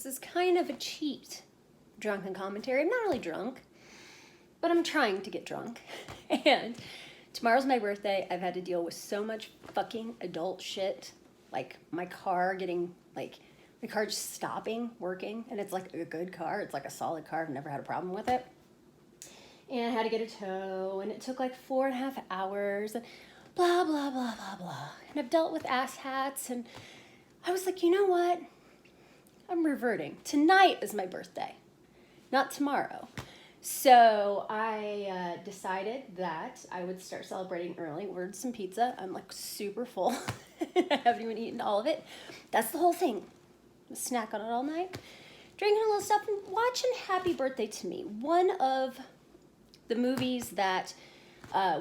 This is kind of a cheat drunken commentary. I'm not really drunk, but I'm trying to get drunk. And tomorrow's my birthday. I've had to deal with so much fucking adult shit. Like my car just stopping working. And it's like a good car. It's like a solid car. I've never had a problem with it. And I had to get a tow. And it took like 4.5 hours. And blah, blah, blah, blah, blah. And I've dealt with asshats. And I was like, you know what? I'm reverting. Tonight is my birthday, not tomorrow. So I decided that I would start celebrating early. Ordered some pizza. I'm like super full. I haven't even eaten all of it. That's the whole thing. Snack on it all night. Drinking a little stuff and watching Happy Birthday to Me. One of the movies that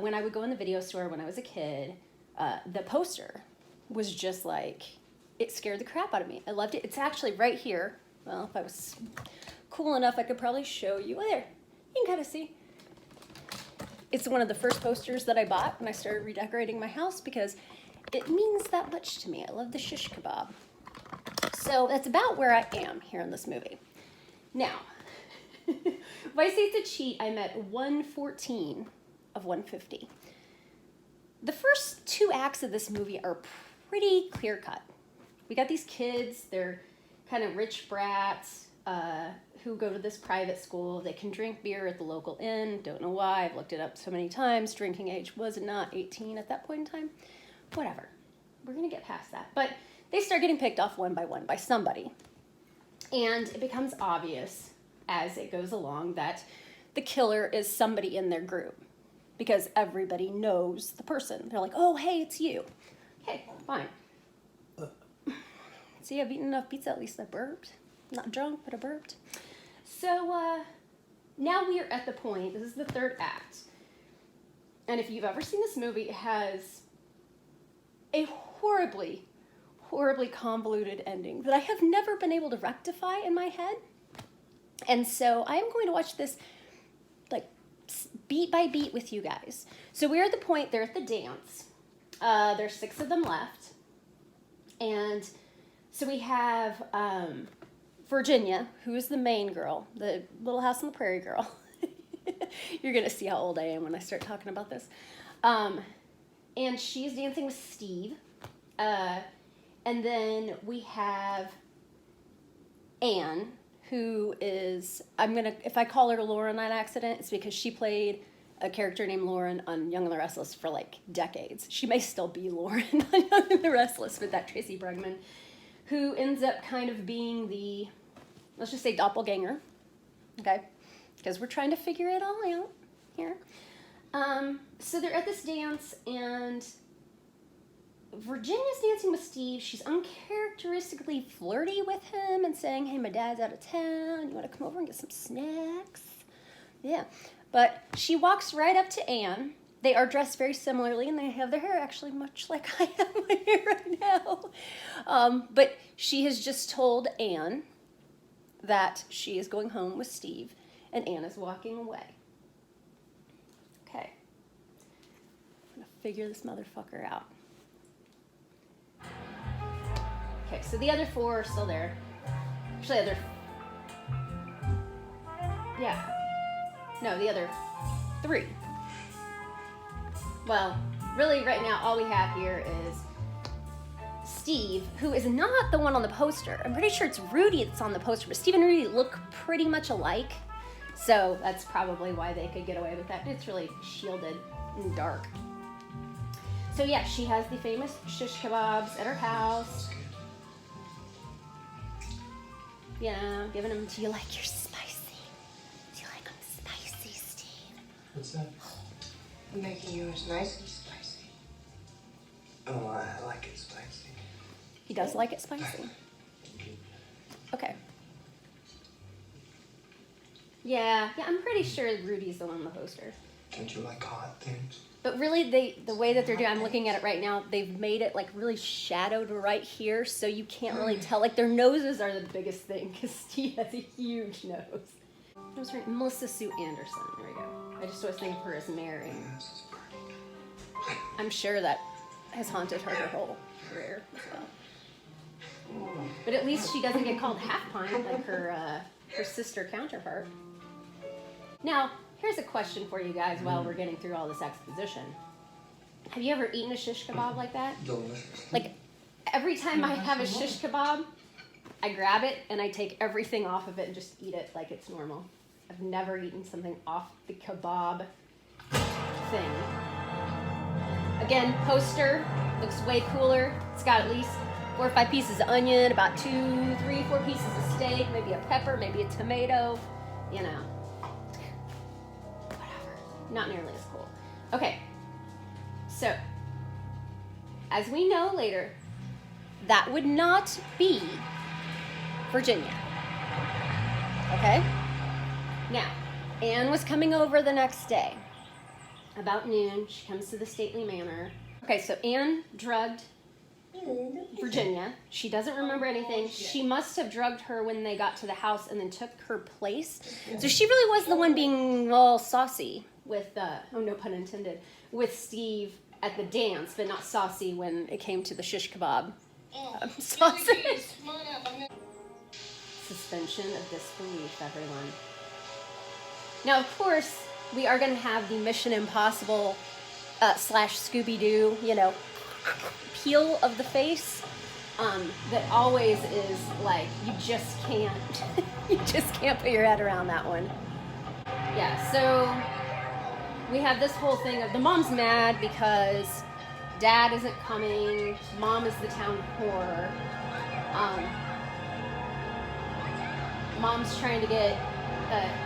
when I would go in the video store when I was a kid, the poster was just like, it scared the crap out of me. I loved it. It's actually right here. Well, if I was cool enough, I could probably show you. Oh, there. You can kind of see. It's one of the first posters that I bought when I started redecorating my house because it means that much to me. I love the shish kebab. So that's about where I am here in this movie. Now, if I say it's a cheat, I'm at 114 of 150. The first 2 acts of this movie are pretty clear-cut. We got these kids, they're kind of rich brats who go to this private school. They can drink beer at the local inn. Don't know why. I've looked it up so many times. Drinking age was not 18 at that point in time. Whatever. We're going to get past that. But they start getting picked off one by one by somebody. And it becomes obvious as it goes along that the killer is somebody in their group because everybody knows the person. They're like, oh, hey, it's you. Okay, fine. See, I've eaten enough pizza, at least I burped. Not drunk, but I burped. So now we are at the point, this is the 3rd act. And if you've ever seen this movie, it has a horribly, horribly convoluted ending that I have never been able to rectify in my head. And so I am going to watch this like beat by beat with you guys. So we're at the point, they're at the dance. There's 6 of them left. And so we have Virginia, who is the main girl, the Little House on the Prairie girl. You're going to see how old I am when I start talking about this. And she's dancing with Steve. And then we have Anne, who is, if I call her Lauren on accident, it's because she played a character named Lauren on Young and the Restless for like decades. She may still be Lauren on Young and the Restless with that Tracy Bregman, who ends up kind of being the, let's just say doppelganger, okay? Because we're trying to figure it all out here. So they're at this dance, and Virginia's dancing with Steve. She's uncharacteristically flirty with him and saying, hey, my dad's out of town. You want to come over and get some snacks? Yeah. But she walks right up to Anne. They are dressed very similarly, and they have their hair actually much like I have my hair right now. But she has just told Anne that she is going home with Steve, and Anne is walking away. Okay. I'm going to figure this motherfucker out. Okay, so the other 4 are still there. Actually, the other 3. Well, really right now all we have here is Steve, who is not the one on the poster. I'm pretty sure it's Rudy that's on the poster, but Steve and Rudy look pretty much alike. So that's probably why they could get away with that. It's really shielded and dark. So yeah, she has the famous shish kebabs at her house. Yeah, giving them, do you like your spicy? Do you like them spicy, Steve? What's that? I'm making yours nice and spicy. Oh, I like it spicy. He does like it spicy. Okay. Yeah, I'm pretty sure Rudy's the one on the poster. Don't you like hot things? But really, the way that they're doing, I'm looking at it right now, they've made it like really shadowed right here, so you can't really tell. Like their noses are the biggest thing, because Steve has a huge nose. I was right, Melissa Sue Anderson, there we go. I just always think of her as Mary. I'm sure that has haunted her whole career as well. But at least she doesn't get called half pint like her sister counterpart. Now, here's a question for you guys while we're getting through all this exposition. Have you ever eaten a shish kebab like that? Delicious. Like, every time I have a shish kebab, I grab it and I take everything off of it and just eat it like it's normal. I've never eaten something off the kebab thing. Again, poster looks way cooler. It's got at least 4 or 5 pieces of onion, about 2, 3, 4 pieces of steak, maybe a pepper, maybe a tomato, you know. Whatever. Not nearly as cool. Okay. So, as we know later, that would not be Virginia. Okay? Now, Anne was coming over the next day. About noon, she comes to the stately manor. Okay, so Anne drugged Virginia. She doesn't remember anything. She must have drugged her when they got to the house and then took her place. So she really was the one being all saucy with, oh no pun intended, with Steve at the dance, but not saucy when it came to the shish kebab sausage. Suspension of disbelief, everyone. Now, of course, we are going to have the Mission Impossible / Scooby-Doo, you know, peel of the face that always is like, you just can't put your head around that one. Yeah, so we have this whole thing of the mom's mad because dad isn't coming, mom is the town whore. Mom's trying to get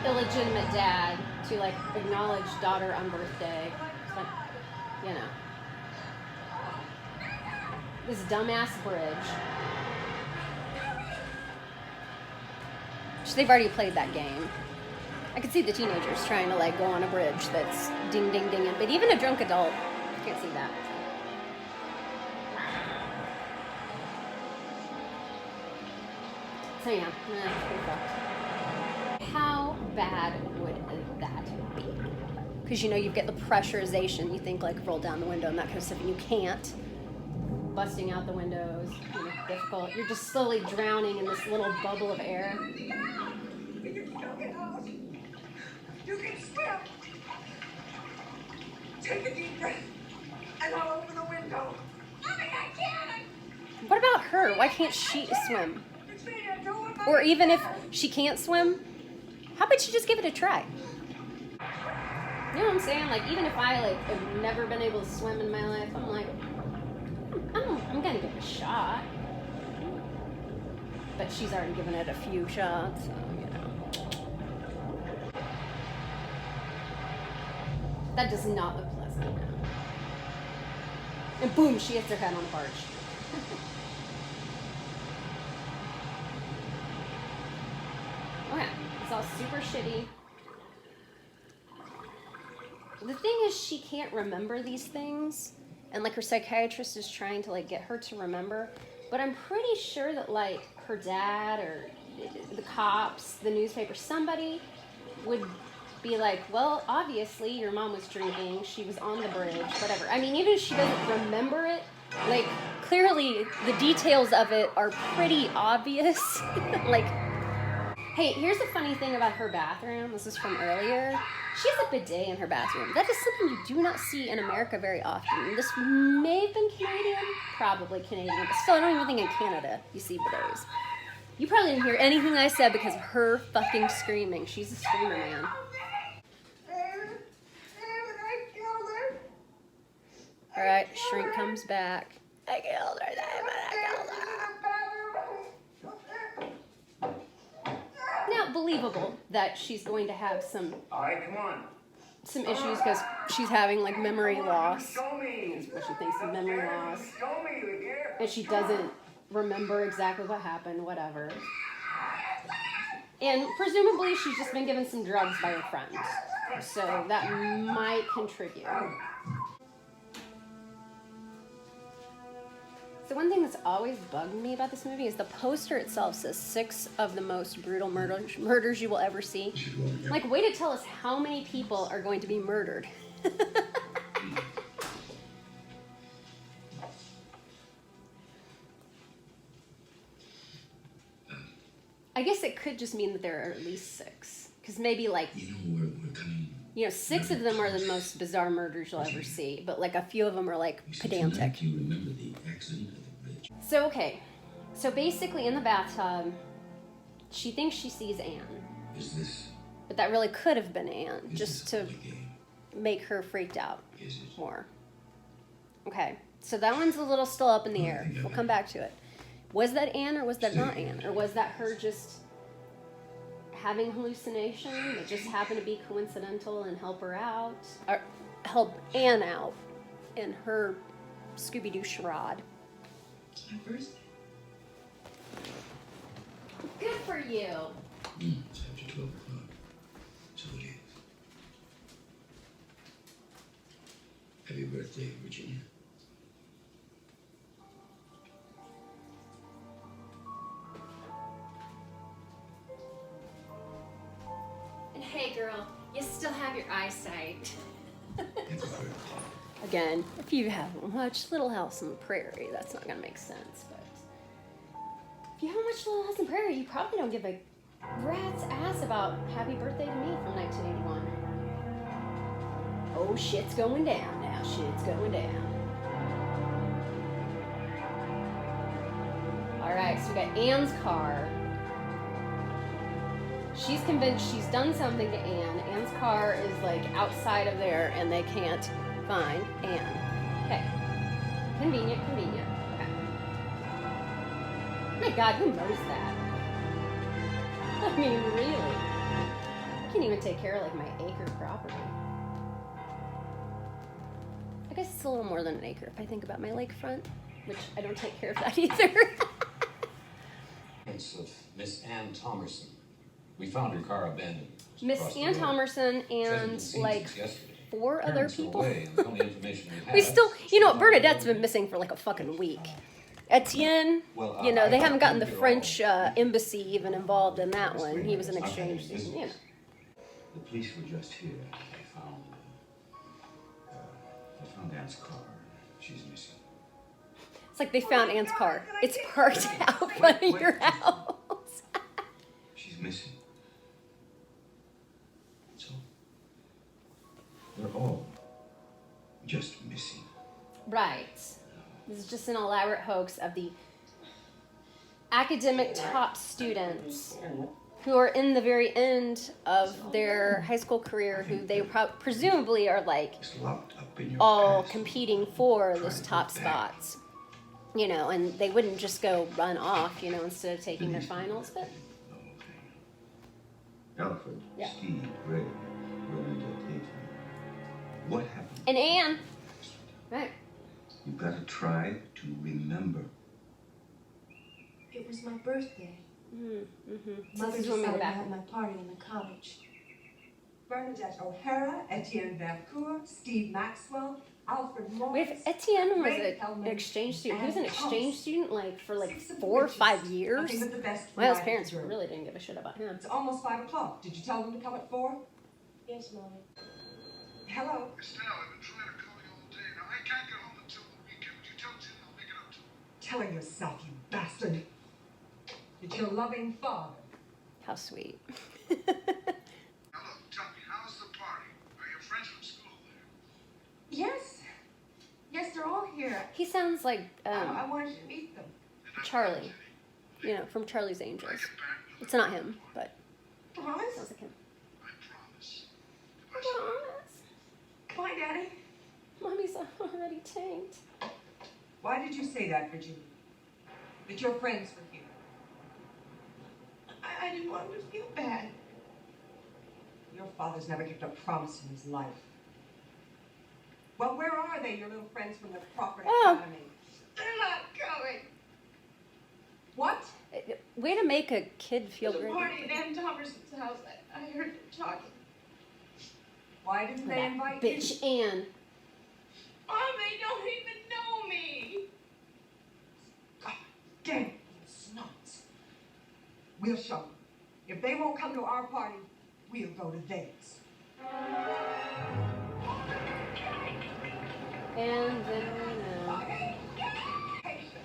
illegitimate dad to like acknowledge daughter on birthday. But, you know. This dumbass bridge. They've already played that game. I could see the teenagers trying to like go on a bridge that's ding ding ding, but even a drunk adult can't see that. So yeah, pretty fucked. How bad would that be? Because you know you get the pressurization. You think like roll down the window and that kind of stuff, and you can't. Busting out the windows, you know, difficult. You're just slowly drowning in this little bubble of air. You can swim. Take a deep breath, and I'll open the window. Mommy, I can't. What about her? Why can't she swim? Or even if she can't swim, how about you just give it a try? You know what I'm saying? Like, even if I like have never been able to swim in my life, I'm like, I'm gonna give it a shot. But she's already given it a few shots, so, you know. That does not look pleasant. And boom, she hits her head on a barge. Okay, it's all super shitty. The thing is, she can't remember these things. And like her psychiatrist is trying to like get her to remember, but I'm pretty sure that like her dad or the cops, the newspaper, somebody would be like, well, obviously your mom was drinking, she was on the bridge, whatever. I mean, even if she doesn't remember it, like clearly the details of it are pretty obvious. Like, hey, here's the funny thing about her bathroom. This is from earlier. She has a bidet in her bathroom. That is something you do not see in America very often. This may have been Canadian, probably Canadian, but still, I don't even think in Canada you see bidets. You probably didn't hear anything I said because of her fucking screaming. She's a screamer, man. All right, Shrink comes back. I killed her, I killed her. Now, believable that she's going to have some issues because she's having like memory loss. That's what she thinks of memory loss. And she doesn't remember exactly what happened, whatever. And presumably she's just been given some drugs by her friends. So that might contribute. So one thing that's always bugged me about this movie is the poster itself says 6 of the most brutal murders you will ever see. Like, way to tell us how many people are going to be murdered. I guess it could just mean that there are at least 6. Because maybe, like, You know, we're coming. 6 of them are the most bizarre murders you'll ever see. But, like, a few of them are, like, You see, pedantic. tonight you remember the accident at the bridge. So, okay. So, basically, in the bathtub, she thinks she sees Anne. Is this? But that really could have been Anne, Is just this to a holy game? make her freaked out Is it? more. Okay. So, that one's a little still up in the Well, I air. think I We'll know. come back to it. Was that Anne or was that Stay not here. Anne? Or was that her just having hallucination that just happened to be coincidental and help her out? Or help Anne out in her Scooby-Doo charade? It's my birthday. Good for you. It's after 12 o'clock. So it is. Happy birthday, Virginia. And hey, girl, you still have your eyesight. Happy birthday. Again, if you haven't watched Little House on the Prairie, that's not gonna make sense, but if you haven't watched Little House on the Prairie, you probably don't give a rat's ass about Happy Birthday to Me from 1981. Oh, shit's going down now. Shit's going down. Alright, so we got Anne's car. She's convinced she's done something to Anne. Anne's car is like outside of there and they can't find Anne. Okay. Convenient, convenient. Okay. My God, who mows that? I mean, really? I can't even take care of like my acre property. I guess it's a little more than an acre if I think about my lakefront, which I don't take care of that either. Of Miss Ann Thomerson. We found her car abandoned. just Miss across the Ann road. Thomerson She hasn't been and seen like since yesterday. 4 other Parents are people. away, and the only information we We have still, is you know, she's on Bernadette's the been missing for like a fucking week. Etienne, Well, you know, they I haven't gotten the think they're French all- embassy even involved in that one. He was an exchange student, you know. The police were just here. They found Ann's car. She's missing. It's like they found Anne's car. It's parked out front of your house. She's missing. So they're all just missing. Right. This is just an elaborate hoax of the academic top students who are in the very end of their high school career, who they presumably are like It's locked up in your all past. competing for those Trying to top go back. spots. You know, and they wouldn't just go run off, you know, instead of taking their finals, but Alfred, Yeah. Steve, Ray, Bernadette, Adrian. What happened? and Anne, right? You've got to try to remember. It was my birthday. So Mother this is when we go decided to back. have my party in the cottage. Bernadette O'Hara, Etienne Vercourt, Steve Maxwell, Alfred Wait, Morris. if Etienne was Ray an Hellman, exchange student. He was an and exchange Thomas. student like for like 6 of the 4 or witches. 5 years. Nothing but the best Well, his variety parents deserved. really didn't give a shit about him. It's almost 5 o'clock. Did you tell them to come at 4? Yes, Mommy. Hello? Estelle, I've been trying to call you all day. Now, I can't get home until the weekend. Would you tell Jim I'll make it up to him? Tell her yourself, you bastard. It's your loving father. How sweet. Now, look, tell me, how's the party? Are your friends from school there? Yes. Yes, they're all here. He sounds like I wanted to meet them. Charlie, you know, from Charlie's Angels. Get back with It's not him, but Promise? sounds like him. I promise. Goodbye, sweetheart. Bye, Daddy. Mommy's already tanked. Why did you say that, Virginia? That your friends were here? I didn't want him to feel bad. Your father's never kept a promise in his life. Well, where are they, your little friends from the Crawford Oh. Academy? They're not coming. What? Way to make a kid feel There's a great. party at Ann Thomerson's house. I heard them talking. Why didn't they That invite bitch you? Anne. Mom, they don't even know me. God damn it, you snots. We'll show them. If they won't come to our party, we'll go to theirs. And then we know. Patient.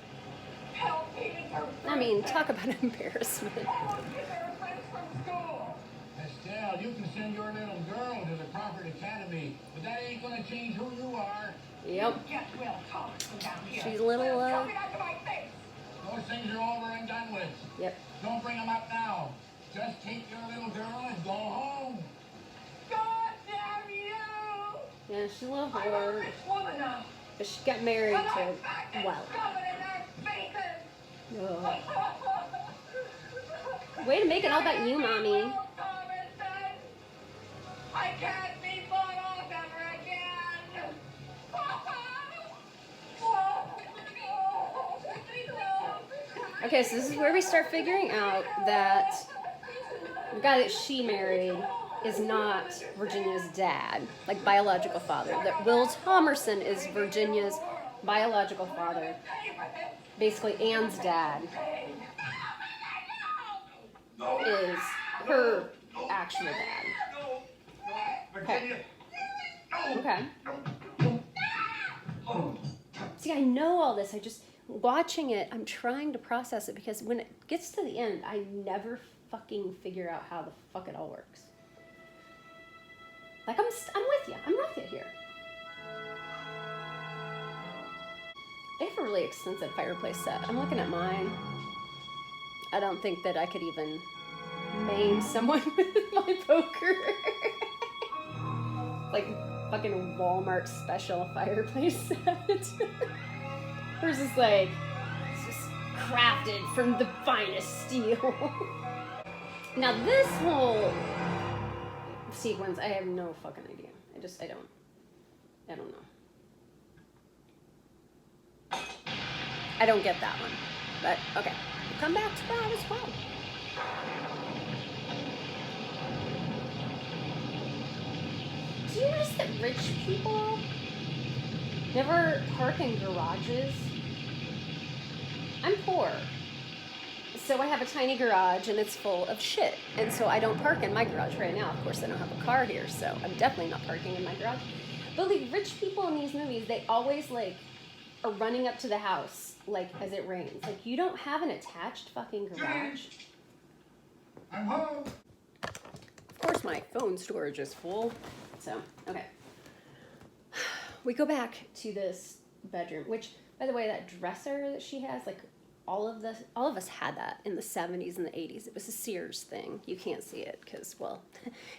Help me to go. I mean, talk about embarrassment. Estelle, you can send your little girl to the Crawford Academy, but that ain't gonna change who you are. Yep. Get Will Thompson down here. She's a little, Tell me that to my face. Those things are over and done with. Yep. Don't bring them up now. Just take your little girl and go home. God damn you! Yeah, she's a little I'm a whore. rich woman now. But she got married And to, I'm back and well. shoving in their faces. Ugh. Way to make it all about you, Mommy. Will Thompson. I can't be bought off ever again. Okay, so this is where we start figuring out that the guy that she married is not Virginia's dad, like biological father. That Will Thomerson is Virginia's biological father, basically Anne's dad is her actual dad. Okay. Okay. See, I know all this. I just, watching it, I'm trying to process it because when it gets to the end, I never fucking figure out how the fuck it all works. Like, I'm with you. I'm with you here. They have a really extensive fireplace set. I'm looking at mine. I don't think that I could even maim someone with my poker. Like fucking Walmart special fireplace set. Hers is like, it's just crafted from the finest steel. Now this whole sequence, I have no fucking idea. I don't know. I don't get that one. But, okay. We'll come back to that as well. Do you notice that rich people never park in garages? I'm poor. So I have a tiny garage and it's full of shit. And so I don't park in my garage right now. Of course, I don't have a car here, so I'm definitely not parking in my garage. But like rich people in these movies, they always like are running up to the house like as it rains. Like you don't have an attached fucking garage. I'm home. Of course my phone storage is full. So, okay. We go back to this bedroom, which by the way, that dresser that she has, like all of us had that in the 70s and the 80s. It was a Sears thing. You can't see it because, well,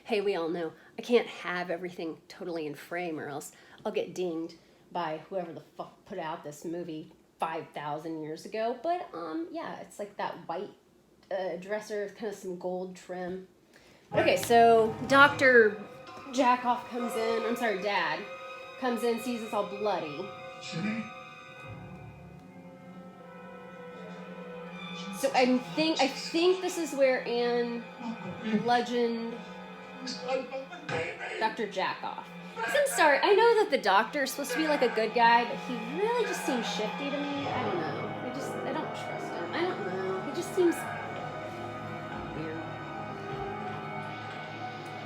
hey, we all know I can't have everything totally in frame or else I'll get dinged by whoever the fuck put out this movie 5,000 years ago. But, yeah, it's like that white dresser with kind of some gold trim. Okay, so Dr. Jackoff comes in. I'm sorry, Dad comes in, sees us all bloody. So I think this is where Anne bludgeoned Dr. Jackoff. 'Cause I'm sorry, I know that the doctor is supposed to be like a good guy, but he really just seems shifty to me. I don't know. I don't trust him. I don't know. He just seems weird.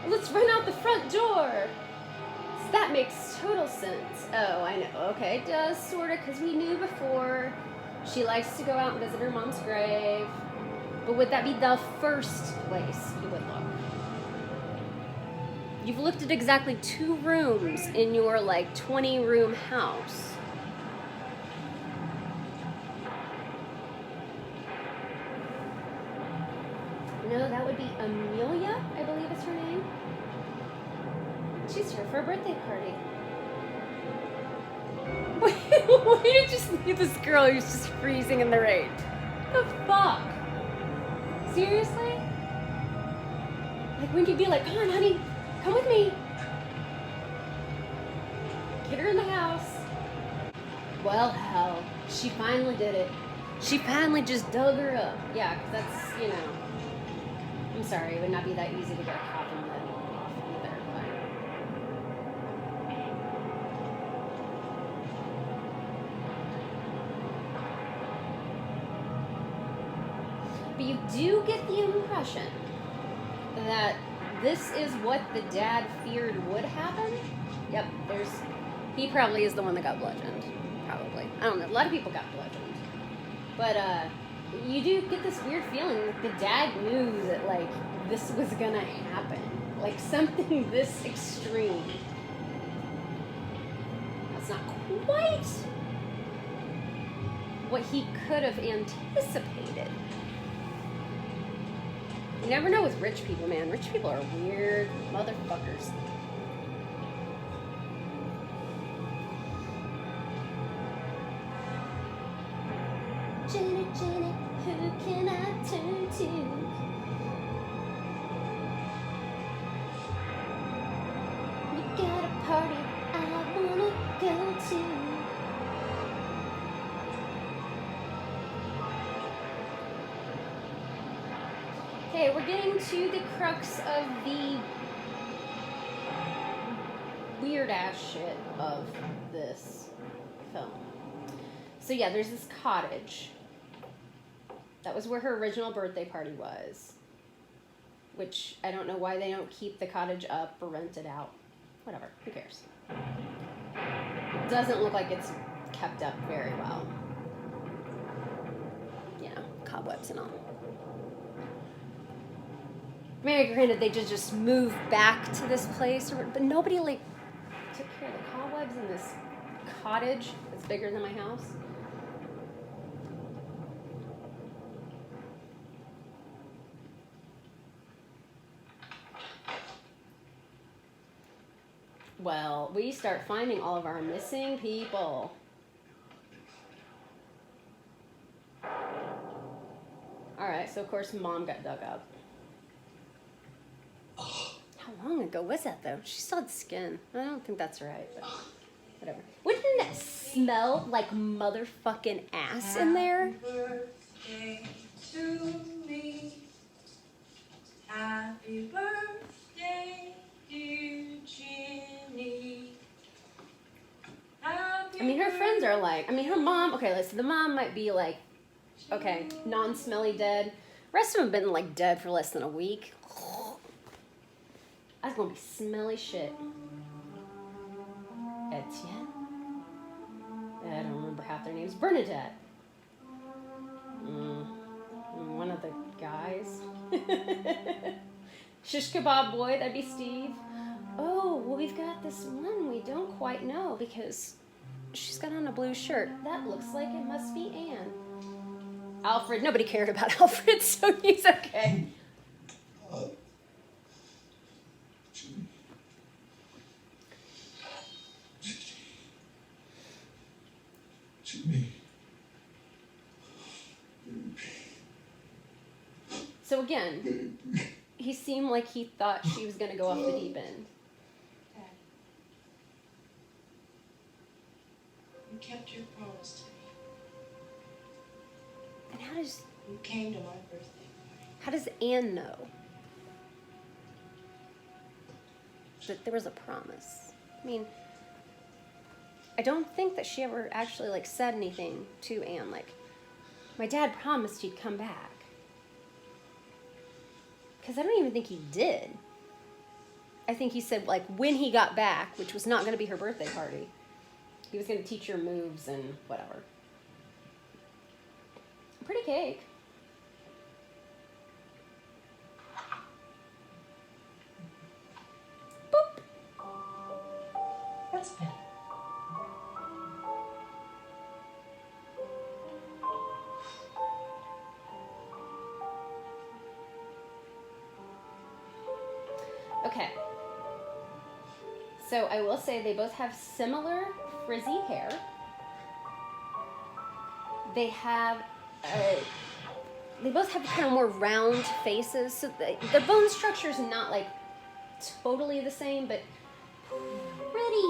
Let's run out the front door. So that makes total sense. Oh, I know. Okay, it does sort of, because we knew before. She likes to go out and visit her mom's grave. But would that be the first place you would look? You've looked at exactly 2 rooms in your, like, 20-room house. No, that would be Amelia, I believe is her name. She's here for a birthday party. Why did you just leave this girl who's just freezing in the rain? The fuck? Seriously? Like, when you'd be like, come on, honey, come with me. Get her in the house. Well, hell, she finally did it. She finally just dug her up. Yeah, because that's, you know, I'm sorry, it would not be that easy to get a coffin lid off either, but you do get the impression that this is what the dad feared would happen. Yep, he probably is the one that got bludgeoned. Probably. I don't know. A lot of people got bludgeoned. But, you do get this weird feeling like the dad knew that, like, this was gonna happen. Like, something this extreme. That's not quite what he could have anticipated. You never know with rich people, man. Rich people are weird motherfuckers. Jenny, Jenny, who can I turn to? You got a party I wanna go to. Okay, we're getting to the crux of the weird ass shit of this film. So yeah, there's this cottage. That was where her original birthday party was. Which, I don't know why they don't keep the cottage up or rent it out. Whatever, who cares? Doesn't look like it's kept up very well. You know, cobwebs and all. I mean, granted, they just moved back to this place, but nobody, like, took care of the cobwebs in this cottage that's bigger than my house. Well, we start finding all of our missing people. Alright, so of course Mom got dug up. How long ago was that, though? She still had skin. I don't think that's right, but whatever. Wouldn't that smell like motherfucking ass in there? Birthday to me. Happy birthday, dear Jenny. I mean, her friends are like, I mean, her mom, okay, listen, the mom might be like, okay, non-smelly dead. Rest of them have been, like, dead for less than a week. That's gonna be smelly shit. Etienne? I don't remember half their names. Bernadette. One of the guys. Shish kebab boy, that'd be Steve. Oh, well, we've got this one we don't quite know because she's got on a blue shirt. That looks like it must be Anne. Alfred, nobody cared about Alfred, so he's okay. Jimmy. So again, he seemed like he thought she was going to go off the deep end. Dad, you kept your promise to me. And how does You came to my birthday party. How does Anne know that there was a promise? I mean, I don't think that she ever actually, like, said anything to Anne. Like, my dad promised he'd come back. Because I don't even think he did. I think he said, like, when he got back, which was not going to be her birthday party, he was going to teach her moves and whatever. Pretty cake. Boop. That's better. Okay. So I will say they both have similar frizzy hair. They have, they both have kind of more round faces. So their bone structure is not like totally the same, but pretty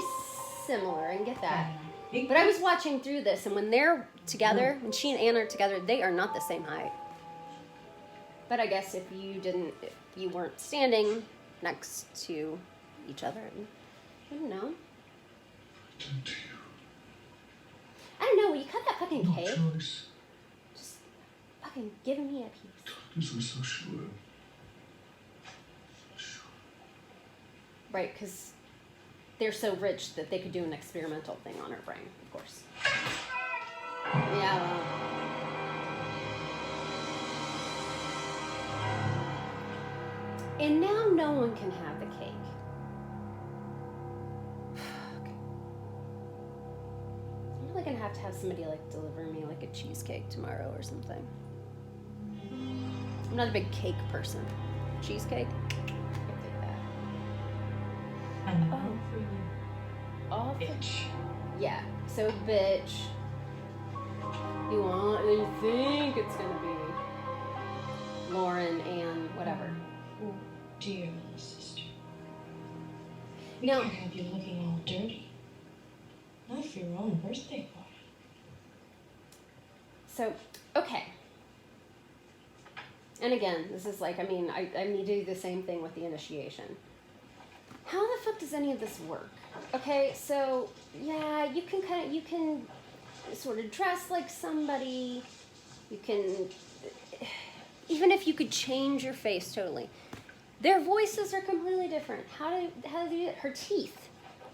similar. I can get that. But I was watching through this, and when they're together, when she and Anne are together, they are not the same height. But I guess if you weren't standing next to each other, I don't know. I don't know, will you cut that fucking cake? Choice. Just fucking give me a piece. This was so sure. Right, because they're so rich that they could do an experimental thing on her brain, of course. Yeah, well. And now no one can have the cake. Okay. I'm really gonna have somebody like deliver me like a cheesecake tomorrow or something. I'm not a big cake person. Cheesecake? I can take that. And Oh. for you, Oh, bitch. yeah. So, bitch. You think it's gonna be Lauren and whatever. Oh, dear little sister. We No. can't have you looking all dirty. Not for your own birthday party. So, okay. And again, this is like, I mean, I need to do the same thing with the initiation. How the fuck does any of this work? Okay, so, yeah, you can sort of dress like somebody. You can, even if you could change your face totally. Their voices are completely different. How do you, her teeth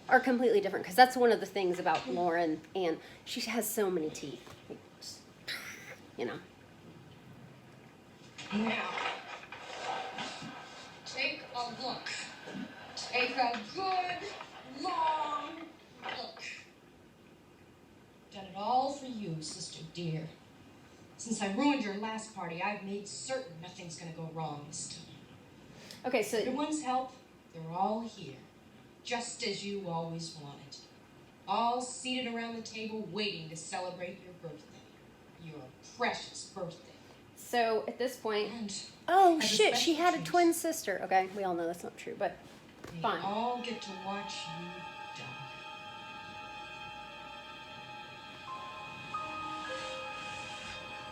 are completely different. Because that's one of the things about Lauren, and she has so many teeth. Like, you know. Now, take a look. Take a good, long look. Done it all for you, sister dear. Since I ruined your last party, I've made certain nothing's gonna go wrong this time. Okay, so Everyone's help, they're all here. Just as you always wanted. All seated around the table waiting to celebrate your birthday. Your precious birthday. So at this point, And oh as a shit, she special had a treat, twin sister. Okay, we all know that's not true, but they fine. all get to watch you die.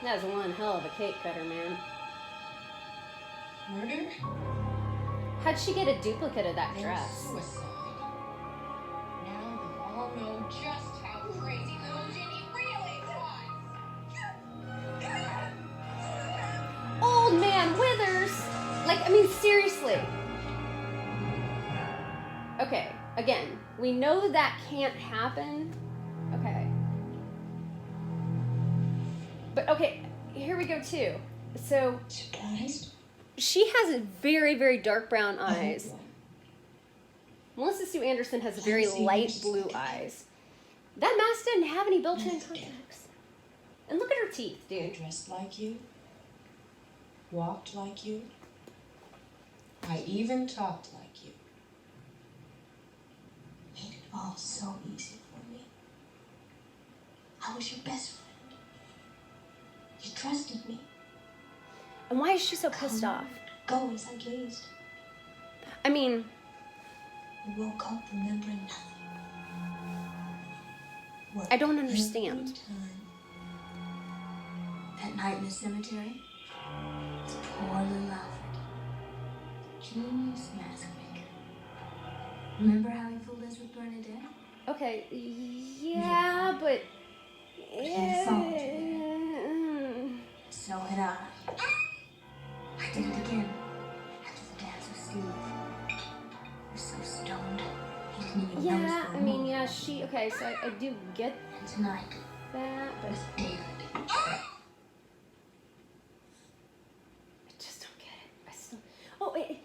That was one hell of a cake cutter, man. Murder? How'd she get a duplicate of that Then dress? suicide. Now we all know just how crazy little Ginny really was. Old man Withers! Like, I mean, seriously. Okay, again, we know that can't happen. Okay. But, okay, here we go, too. So, Surprised? she has very, very dark brown eyes. Melissa Sue Anderson has very light blue eyes. That mask didn't have any built-in contacts. And look at her teeth, I dude. dressed like you. Walked like you. I even talked like you. Made it all so easy for me. I was your best friend. You trusted me. And why is she so pissed off? Go as I gazed. I mean, I woke up remembering nothing. What I don't understand. every time. That night in the cemetery, this poor little Alfred, genius mask maker. Remember how he fooled us with Bernadette? okay, yeah, but... So had I. I did it again. After the dance with Steve. He was so stoned, he didn't even notice Yeah, for a I mean, moment. yeah, she... Okay, so I do get And tonight, that, but with David. I just don't get it. I still... Oh, wait,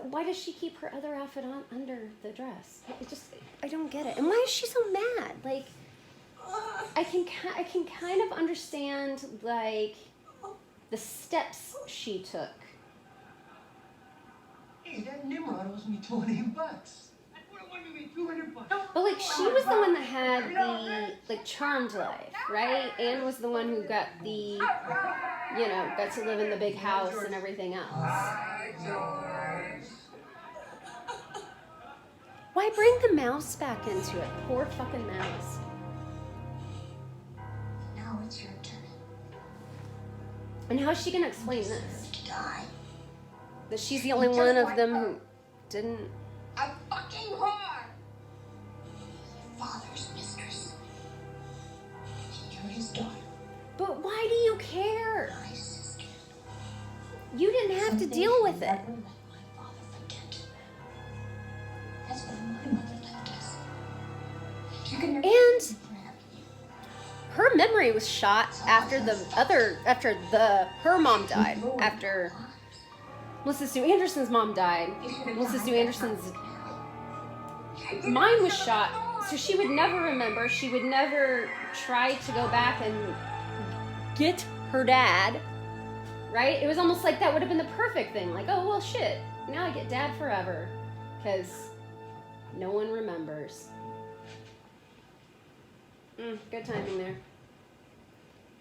why does she keep her other outfit on under the dress? It just... I don't get it. And why is she so mad? Like, I can kind of understand, like, the steps she took. Hey, that Nimrod owes me $20. I wouldn't want to be $200. But, like, she was the one that had the, like, charmed life, right? Anne was the one who got the, you know, got to live in the big house and everything else. Why bring the mouse back into it? Poor fucking mouse. Now it's your turn And how is she gonna explain this? to die. That she's the only one of them who didn't... A fucking whore! Your father's mistress. And you're his daughter. But why do you care? My sister. You didn't have to Something deal with she'll it. never let my father forget. That's why my mother left us. You can never And be proud of you. her memory was shot after her mom died. After Melissa Sue Anderson's mom died. Melissa Sue Anderson's mind was shot, so she would never remember. She would never try to go back and get her dad, right? It was almost like that would have been the perfect thing. Like, oh, well, shit. Now I get dad forever. Because no one remembers. Good timing there.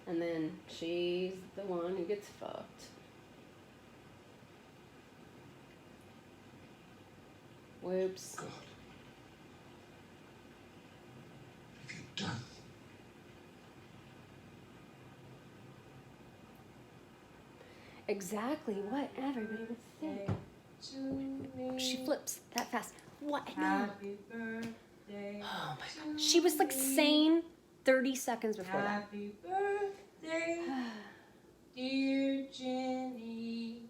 And then she's the one who gets fucked. Whoops. God. What have you done? Exactly what everybody would think. She flips that fast. What? No. Happy birthday. Oh my god. She was like sane 30 seconds before that. Happy birthday, dear Jenny.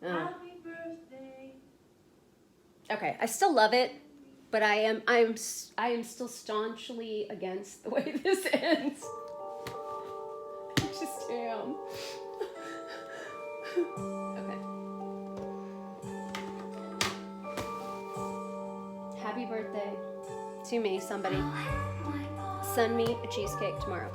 Oh. Happy birthday. Okay, I still love it, but I am still staunchly against the way this ends. I just am. Okay. Happy birthday to me, somebody. Send me a cheesecake tomorrow.